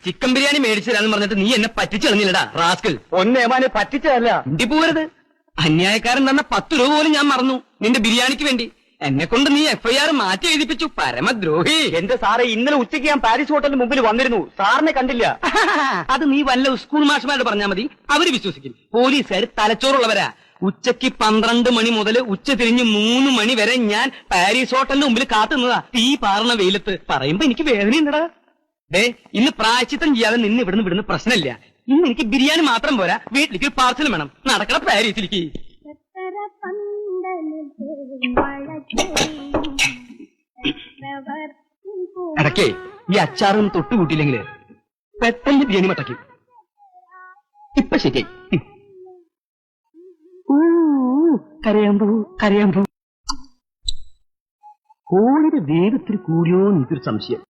Chicken biryani മേടിച്ചില്ലാന്ന് പറഞ്ഞിട്ട് നീ എന്നെ പറ്റിച്ചു കളഞ്ഞില്ലടാ റാസ്കൽ. ഒന്നേമാനെ പറ്റിച്ചതല്ല. ഇന്ത്യ പോരുത്. അന്യായക്കാരൻ തന്ന 10 രൂപ പോലും ഞാൻ മറന്നു നിന്റെ ബിരിയാണിക്ക് വേണ്ടി. എന്നെ കൊണ്ട് നീ FIR മാറ്റി എഴുതിപ്പിച്ചു, പരമദ്രോഹി. എന്റെ സാറേ, ഇന്നലെ ഉച്ചയ്ക്ക് ഞാൻ പാരീസ് ഹോട്ടലിന് മുമ്പിൽ വന്നിരുന്നു, സാറിനെ കണ്ടില്ല. അത് നീ വല്ല സ്കൂൾ മാഷ്മാരോട് പറഞ്ഞാൽ മതി, അവര് വിശ്വസിക്കും. പോലീസുകാർ തലച്ചോറുള്ളവരാ. ഉച്ചയ്ക്ക് 12 മണി മുതൽ ഉച്ച തിരിഞ്ഞ് 3 മണി വരെ ഞാൻ പാരീസ് ഹോട്ടലിന് മുമ്പിൽ കാത്തുന്നതാ, തീ പാർന്ന വെയിലത്ത്. പറയുമ്പോ എനിക്ക് വേദനയുണ്ടടാ. ഇന്ന് പ്രായച്ചിത്തം ചെയ്യാതെ നിന്ന് ഇവിടുന്ന് പ്രശ്നമില്ല. ഇന്ന് എനിക്ക് ബിരിയാണി മാത്രം പോരാ, വീട്ടിലേക്ക് പാർസൽ വേണം. നടക്കണ പാരീസിലേക്ക്. ഇടയ്ക്കേ ഈ അച്ചാറും തൊട്ടുകൂട്ടിയില്ലെങ്കില് പെട്ടെന്ന് ബിരിയാണി മട്ടയ്ക്കും. ഇപ്പൊ ശരിയായി. കരയാമ്പൂ കോഴിയുടെ വേഗത്തിൽ കൂടിയോ എനിക്കൊരു സംശയം.